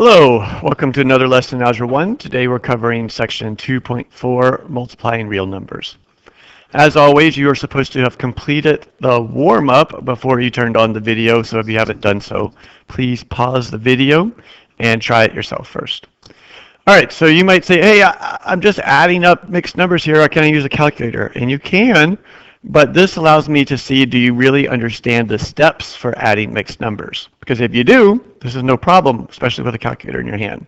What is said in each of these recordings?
Hello, welcome to another lesson in Algebra 1. Today we're covering section 2.4, multiplying real numbers. As always, you are supposed to have completed the warm-up before you turned on the video, so if you haven't done so, please pause the video and try it yourself first. All right, so you might say, hey, I'm just adding up mixed numbers here. Can I use a calculator? And you can, but this allows me to see, do you really understand the steps for adding mixed numbers? Because if you do, this is no problem, especially with a calculator in your hand.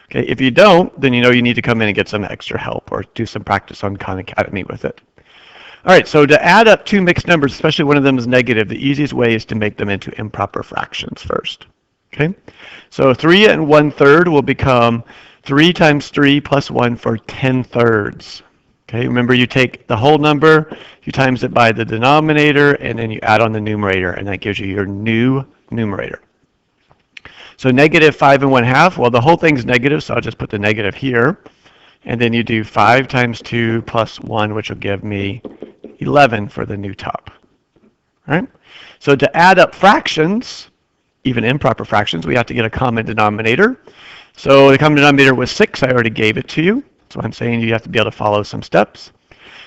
Okay, if you don't, then you know you need to come in and get some extra help or do some practice on Khan Academy with it. All right, so to add up two mixed numbers, especially one of them is negative, the easiest way is to make them into improper fractions first. Okay, so 3 1/3 will become 3 times 3 plus 1 for 10/3. Okay, remember you take the whole number, you times it by the denominator, and then you add on the numerator, and that gives you your new numerator. So negative 5 1/2, well, the whole thing's negative, so I'll just put the negative here. And then you do 5 times 2 plus 1, which will give me 11 for the new top. All right? So to add up fractions, even improper fractions, we have to get a common denominator. So the common denominator was 6. I already gave it to you. So I'm saying you have to be able to follow some steps.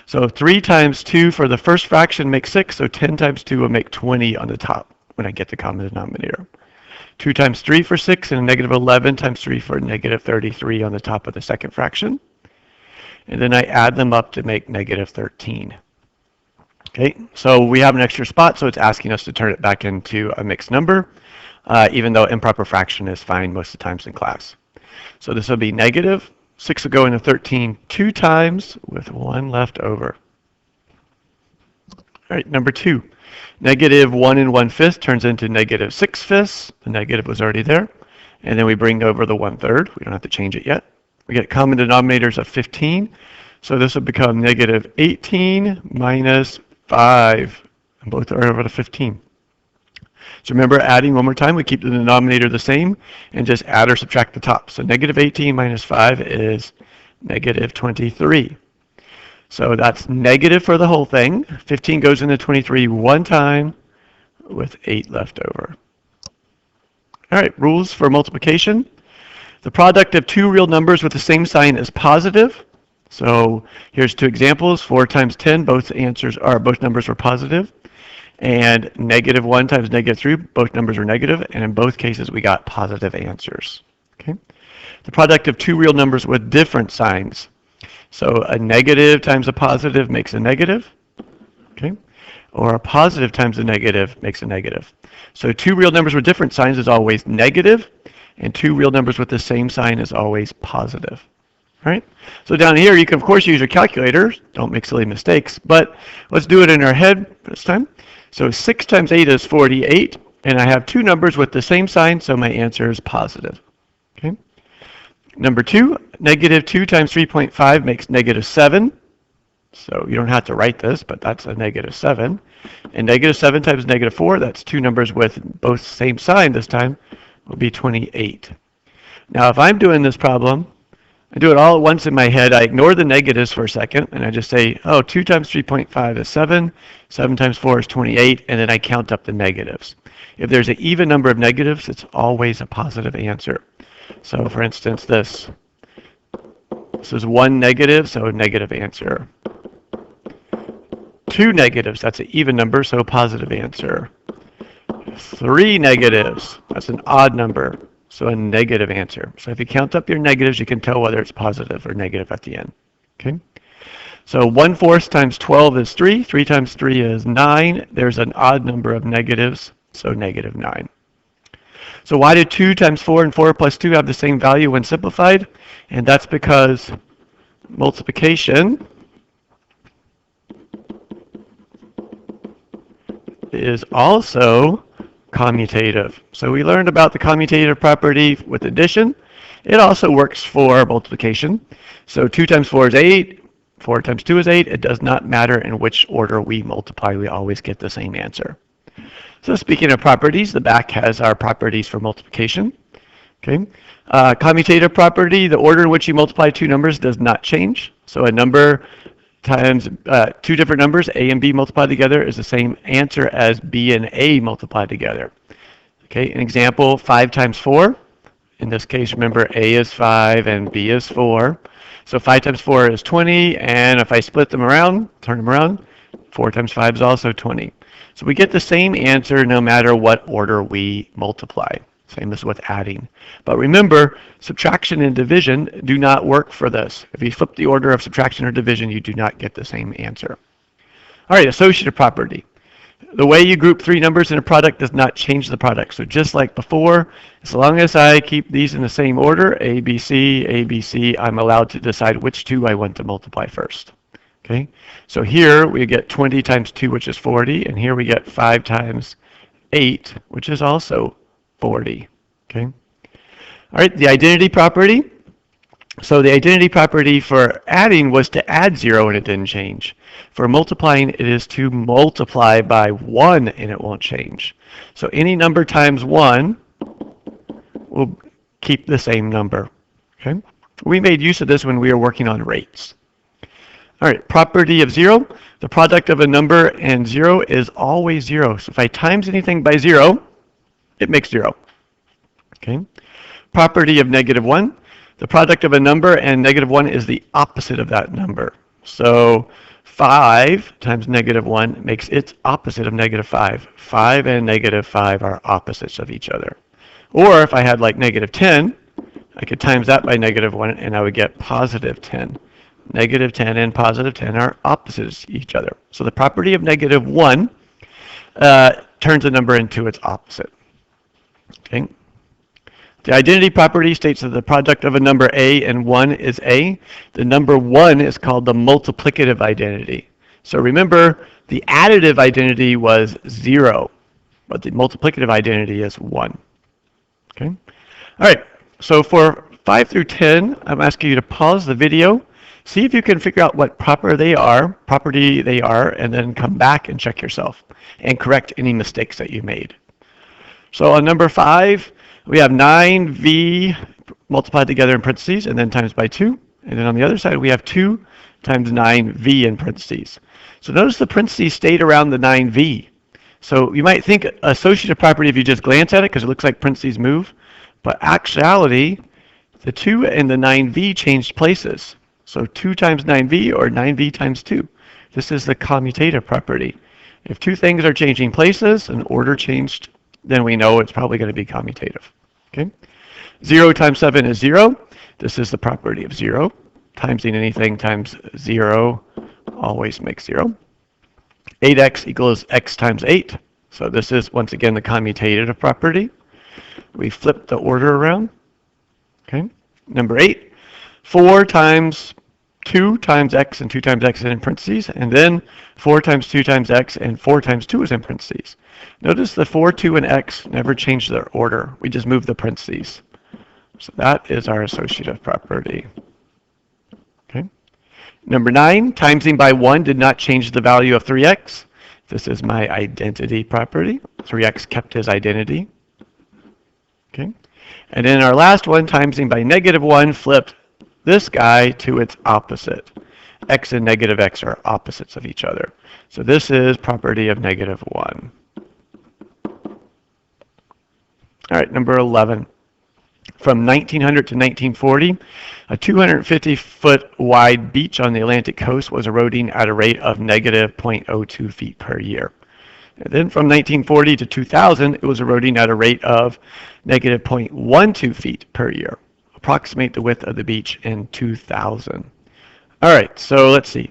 So 3 times 2 for the first fraction makes 6, so 10 times 2 will make 20 on the top when I get the common denominator. 2 times 3 for 6, and a negative 11 times 3 for negative 33 on the top of the second fraction. And then I add them up to make negative 13. Okay, so we have an extra spot, so it's asking us to turn it back into a mixed number, even though improper fraction is fine most of the times in class. So this will be negative. 6 will go into 13 2 times with 1 left over. All right, number 2. Negative 1 1/5 turns into negative 6/5. The negative was already there. And then we bring over the 1/3. We don't have to change it yet. We get common denominators of 15. So this will become negative 18 minus 5. And both are over to 15. So remember, adding one more time, we keep the denominator the same and just add or subtract the top. So negative 18 minus 5 is negative 23. So that's negative for the whole thing. 15 goes into 23 one time with 8 left over. All right, rules for multiplication. The product of two real numbers with the same sign is positive. So here's two examples. 4 times 10, both numbers were positive. And negative 1 times negative 3, both numbers were negative, and in both cases we got positive answers. Okay? The product of two real numbers with different signs. So a negative times a positive makes a negative, okay? Or a positive times a negative makes a negative. So two real numbers with different signs is always negative, and two real numbers with the same sign is always positive. All right? So down here you can of course use your calculator, don't make silly mistakes, but let's do it in our head this time. So 6 times 8 is 48, and I have two numbers with the same sign, so my answer is positive. Okay. Number 2, negative 2 times 3.5 makes negative 7. So you don't have to write this, but that's a negative 7. And negative 7 times negative 4, that's two numbers with both same sign this time, will be 28. Now if I'm doing this problem, I do it all at once in my head. I ignore the negatives for a second, and I just say, oh, 2 times 3.5 is 7, 7 times 4 is 28, and then I count up the negatives. If there's an even number of negatives, it's always a positive answer. So for instance, this is 1 negative, so a negative answer. 2 negatives, that's an even number, so a positive answer. 3 negatives, that's an odd number. So a negative answer. So if you count up your negatives, you can tell whether it's positive or negative at the end. Okay. So 1/4 times 12 is 3. 3 times 3 is 9. There's an odd number of negatives, so negative 9. So why do 2 times 4 and 4 plus 2 have the same value when simplified? And that's because multiplication is also commutative. So we learned about the commutative property with addition. It also works for multiplication. So 2 times 4 is 8. 4 times 2 is 8. It does not matter in which order we multiply. We always get the same answer. So speaking of properties, the back has our properties for multiplication. Okay. Commutative property, the order in which you multiply two numbers does not change. So a number times two different numbers, A and B multiplied together, is the same answer as B and A multiplied together. Okay, an example, 5 times 4 In this case, remember A is 5 and B is 4. So 5 times 4 is 20, and if I split them around, turn them around, 4 times 5 is also 20. So we get the same answer no matter what order we multiply. Same as with adding. But remember, subtraction and division do not work for this. If you flip the order of subtraction or division, you do not get the same answer. All right, associative property. The way you group three numbers in a product does not change the product. So just like before, as long as I keep these in the same order, A, B, C, I'm allowed to decide which two I want to multiply first. Okay, so here we get 20 times 2, which is 40, and here we get 5 times 8, which is also 40. Okay, all right, the identity property. So the identity property for adding was to add 0 and it didn't change. For multiplying, it is to multiply by 1 and it won't change. So any number times 1 will keep the same number. Okay? We made use of this when we were working on rates. All right, property of 0. The product of a number and 0 is always 0. So if I times anything by 0, it makes 0. Okay? Property of negative 1. The product of a number and negative 1 is the opposite of that number. So 5 times negative 1 makes its opposite of negative 5. 5 and negative 5 are opposites of each other. Or if I had like negative 10, I could times that by negative 1 and I would get positive 10. Negative 10 and positive 10 are opposites of each other. So the property of negative 1 turns a number into its opposite. Okay. The identity property states that the product of a number A and 1 is A. The number 1 is called the multiplicative identity. So remember, the additive identity was 0, but the multiplicative identity is 1. Okay? All right, so for 5 through 10, I'm asking you to pause the video, see if you can figure out what property they are, and then come back and check yourself and correct any mistakes that you made. So on number 5, we have 9v multiplied together in parentheses and then times by 2. And then on the other side, we have 2 times 9v in parentheses. So notice the parentheses stayed around the 9v. So you might think associative property if you just glance at it because it looks like parentheses move. But actually, the 2 and the 9v changed places. So 2 times 9v or 9v times 2. This is the commutative property. If two things are changing places and order changed, then we know it's probably going to be commutative. Okay? 0 times 7 is 0. This is the property of 0. Timesing anything times 0 always makes 0. 8x equals x times 8. So this is, once again, the commutative property. We flip the order around. Okay? Number 8, 4 times 2 times x and 2 times x is in parentheses, and then 4 times 2 times x and 4 times 2 is in parentheses. Notice the 4, 2, and x never change their order. We just move the parentheses. So that is our associative property. Okay. Number 9, timesing by 1 did not change the value of 3x. This is my identity property. 3x kept his identity. Okay. And then our last one, timesing by negative 1, flipped this guy to its opposite. X and negative x are opposites of each other. So this is property of negative 1. All right, number 11. From 1900 to 1940, a 250-foot wide beach on the Atlantic coast was eroding at a rate of negative 0.02 feet per year. And then from 1940 to 2000, it was eroding at a rate of negative 0.12 feet per year. Approximate the width of the beach in 2000. All right, so let's see.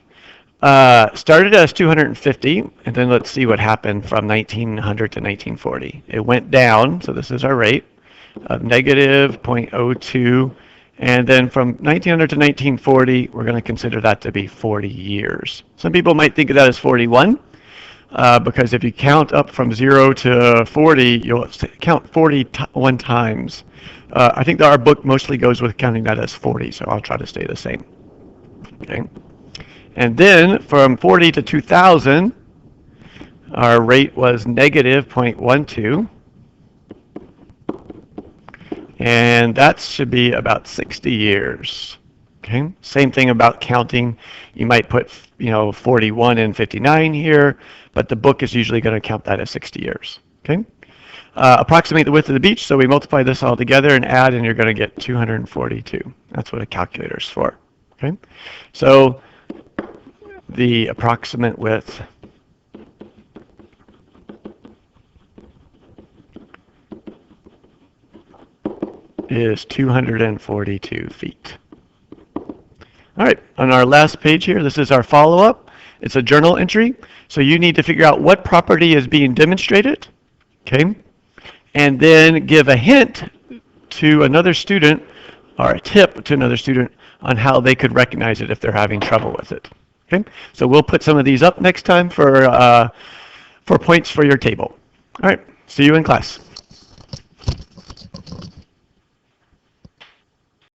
Started as 250, and then let's see what happened from 1900 to 1940. It went down, so this is our rate, of negative 0.02, and then from 1900 to 1940, we're going to consider that to be 40 years. Some people might think of that as 41, because if you count up from 0 to 40, you'll count 41 times. I think that our book mostly goes with counting that as 40, so I'll try to stay the same. Okay. And then from 40 to 2000, our rate was negative 0.12. And that should be about 60 years. Okay. Same thing about counting. You might put, 41 and 59 here, but the book is usually going to count that as 60 years. Okay. approximate the width of the beach, so we multiply this all together and add, and you're going to get 242. That's what a calculator is for. Okay, so the approximate width is 242 feet. All right, on our last page here, this is our follow-up. It's a journal entry, so you need to figure out what property is being demonstrated, okay, and then give a hint to another student or a tip to another student on how they could recognize it if they're having trouble with it. Okay, so we'll put some of these up next time for points for your table. All right, see you in class.